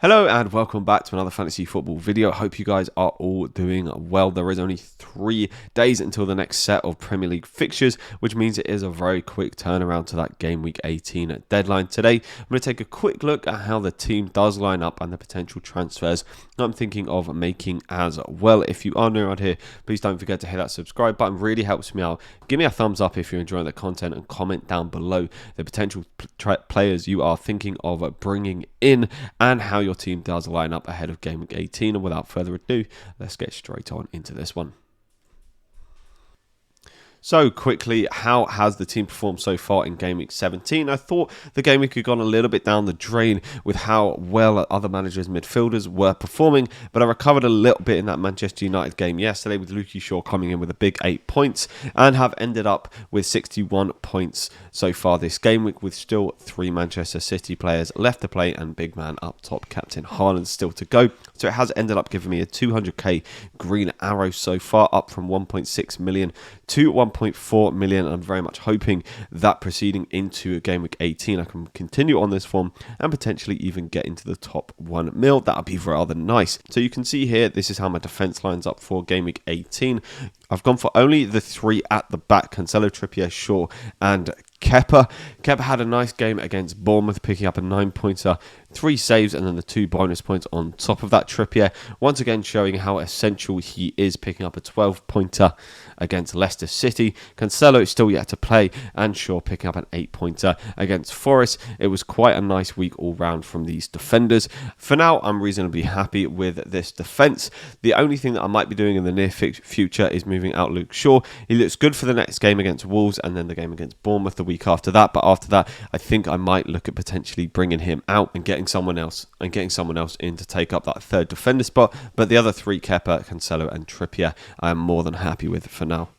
Hello and welcome back to another fantasy football video. I hope you guys are all doing well. There is only 3 days until the next set of Premier League fixtures, which means it is a very quick turnaround to that game week 18 deadline. Today, I'm going to take a quick look at how the team does line up and the potential transfers I'm thinking of making as well. If you are new around here, please don't forget to hit that subscribe button. It really helps me out. Give me a thumbs up if you're enjoying the content and comment down below the potential players you are thinking of bringing in and how your team does line up ahead of game week 18. And without further ado, let's get straight on into this one. So quickly, how has the team performed so far in game week 17? I thought the game week had gone a little bit down the drain with how well other managers' midfielders were performing, but I recovered a little bit in that Manchester United game yesterday with Luke Shaw coming in with a big 8 points and have ended up with 61 points so far this game week, with still 3 Manchester City players left to play and big man up top, Captain Haaland, still to go. So it has ended up giving me a 200k green arrow so far, up from 1.6 million to 1.4 million. I'm very much hoping that proceeding into game week 18 I can continue on this form and potentially even get into the top 1 mil. That would be rather nice. So you can see here, this is how my defense lines up for game week 18. I've gone for only the 3 at the back: Cancelo, Trippier, Shaw and Kepa. Kepa had a nice game against Bournemouth, picking up a 9-pointer, 3 saves, and then the 2 bonus points on top of that. Trippier, once again showing how essential he is, picking up a 12-pointer against Leicester City. Cancelo is still yet to play, and Shaw picking up an 8-pointer against Forest. It was quite a nice week all round from these defenders. For now, I'm reasonably happy with this defence. The only thing that I might be doing in the near future is moving out Luke Shaw. He looks good for the next game against Wolves and then the game against Bournemouth the week after that, but after that I think I might look at potentially bringing him out and getting someone else in to take up that third defender spot. But the other 3, Kepa, Cancelo and Trippier, I am more than happy with for now.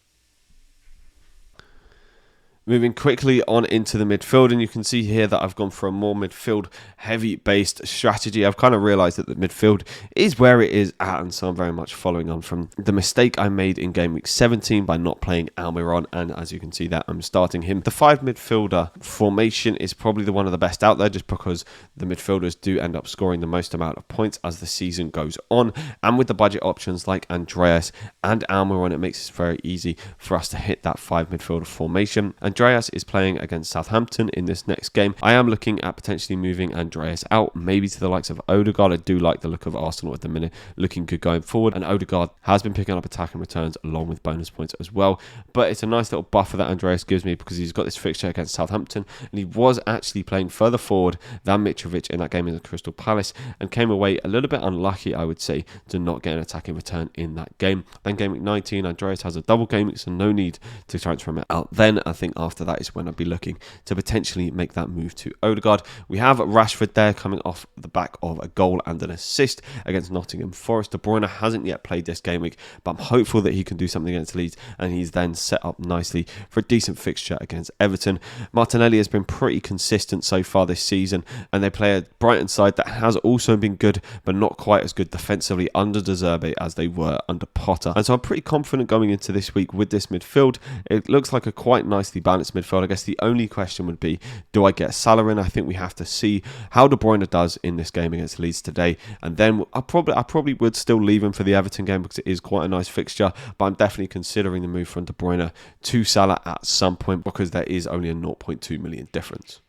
Moving quickly on into the midfield, and you can see here that I've gone for a more midfield heavy based strategy. I've kind of realised that the midfield is where it is at, and so I'm very much following on from the mistake I made in game week 17 by not playing Almiron, and as you can see that I'm starting him. The 5 midfielder formation is probably the one of the best out there, just because the midfielders do end up scoring the most amount of points as the season goes on, and with the budget options like Andreas and Almiron, it makes it very easy for us to hit that 5 midfielder formation. Andreas is playing against Southampton in this next game. I am looking at potentially moving Andreas out, maybe to the likes of Odegaard. I do like the look of Arsenal at the minute, looking good going forward, and Odegaard has been picking up attacking returns along with bonus points as well. But it's a nice little buffer that Andreas gives me because he's got this fixture against Southampton, and he was actually playing further forward than Mitrovic in that game against Crystal Palace and came away a little bit unlucky, I would say, to not get an attacking return in that game. Then game week 19, Andreas has a double game week, so no need to transfer him out. Then I think after that is when I'd be looking to potentially make that move to Odegaard. We have Rashford there coming off the back of a goal and an assist against Nottingham Forest. De Bruyne hasn't yet played this game week, but I'm hopeful that he can do something against Leeds, and he's then set up nicely for a decent fixture against Everton. Martinelli has been pretty consistent so far this season, and they play a Brighton side that has also been good, but not quite as good defensively under De Zerbi as they were under Potter. And so I'm pretty confident going into this week with this midfield. It looks like a quite nicely balanced midfield. I guess the only question would be, do I get Salah in? I think we have to see how De Bruyne does in this game against Leeds today, and then I probably would still leave him for the Everton game because it is quite a nice fixture, but I'm definitely considering the move from De Bruyne to Salah at some point because there is only a 0.2 million difference.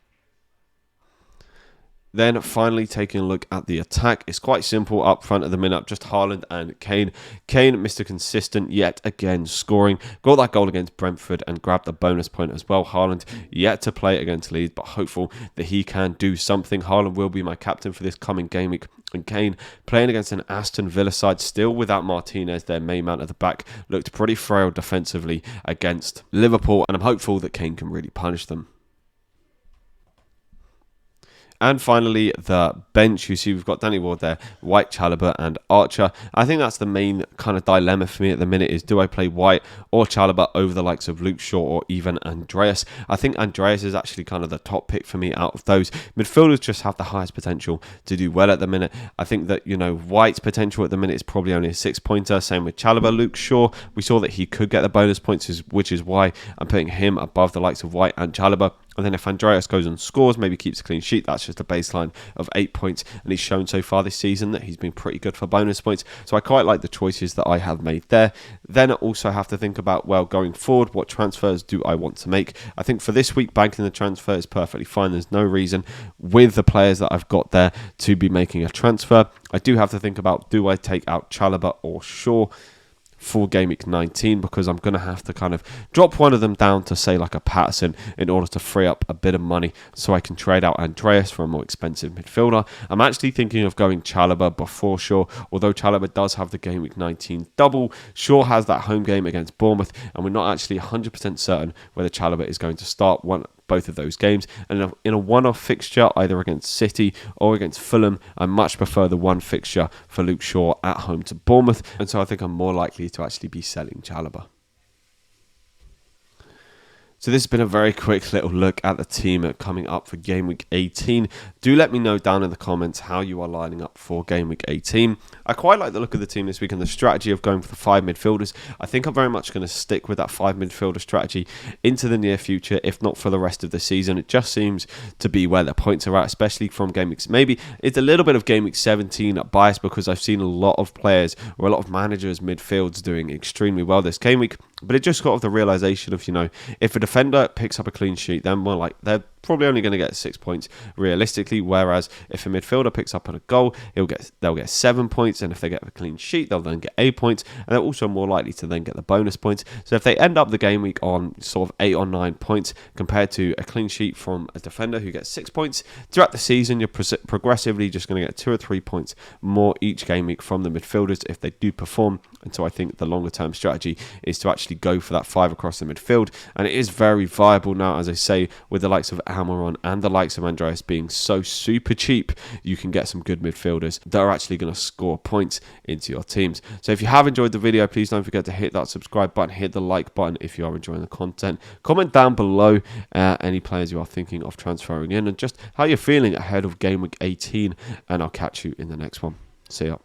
Then finally taking a look at the attack, it's quite simple up front at the minute, just Haaland and Kane. Kane, Mr. Consistent, yet again scoring. Got that goal against Brentford and grabbed a bonus point as well. Haaland yet to play against Leeds, but hopeful that he can do something. Haaland will be my captain for this coming game week. And Kane, playing against an Aston Villa side, still without Martinez, their main man at the back, looked pretty frail defensively against Liverpool, and I'm hopeful that Kane can really punish them. And finally, the bench. You see we've got Danny Ward there, White, Chalobah and Archer. I think that's the main kind of dilemma for me at the minute is, do I play White or Chalobah over the likes of Luke Shaw or even Andreas? I think Andreas is actually kind of the top pick for me out of those. Midfielders just have the highest potential to do well at the minute. I think that, you know, White's potential at the minute is probably only a 6-pointer. Same with Chalobah. Luke Shaw, we saw that he could get the bonus points, which is why I'm putting him above the likes of White and Chalobah. And then if Andreas goes and scores, maybe keeps a clean sheet, that's just a baseline of 8 points. And he's shown so far this season that he's been pretty good for bonus points. So I quite like the choices that I have made there. Then I also have to think about, well, going forward, what transfers do I want to make? I think for this week, banking the transfer is perfectly fine. There's no reason with the players that I've got there to be making a transfer. I do have to think about, do I take out Chalobah or Shaw for Game Week 19, because I'm going to have to kind of drop one of them down to, say, like a Patterson in order to free up a bit of money so I can trade out Andreas for a more expensive midfielder. I'm actually thinking of going Chalobah before Shaw, although Chalobah does have the Game Week 19 double. Shaw has that home game against Bournemouth, and we're not actually 100% certain whether Chalobah is going to start both of those games. And in a one-off fixture, either against City or against Fulham, I much prefer the one fixture for Luke Shaw at home to Bournemouth, and so I think I'm more likely to actually be selling Chalobah. So this has been a very quick little look at the team coming up for Game Week 18. Do let me know down in the comments how you are lining up for Game Week 18. I quite like the look of the team this week and the strategy of going for the 5 midfielders. I think I'm very much going to stick with that 5 midfielder strategy into the near future, if not for the rest of the season. It just seems to be where the points are at, especially from Game Week. Maybe it's a little bit of Game Week 17 bias, because I've seen a lot of players or a lot of managers' midfields doing extremely well this Game Week. But it just got off the realization of, if a defender picks up a clean sheet, then they're probably only going to get 6 points realistically, whereas if a midfielder picks up on a goal, they'll get 7 points, and if they get a clean sheet, they'll then get 8 points, and they're also more likely to then get the bonus points. So if they end up the game week on sort of 8 or 9 points compared to a clean sheet from a defender who gets 6 points, throughout the season you're progressively just going to get 2 or 3 points more each game week from the midfielders if they do perform. And so I think the longer term strategy is to actually go for that 5 across the midfield, and it is very viable now, as I say, with the likes of Almiron and the likes of Andreas being so super cheap. You can get some good midfielders that are actually going to score points into your teams. So if you have enjoyed the video, please don't forget to hit that subscribe button, hit the like button if you are enjoying the content. Comment down below any players you are thinking of transferring in and just how you're feeling ahead of Game Week 18, and I'll catch you in the next one. See ya.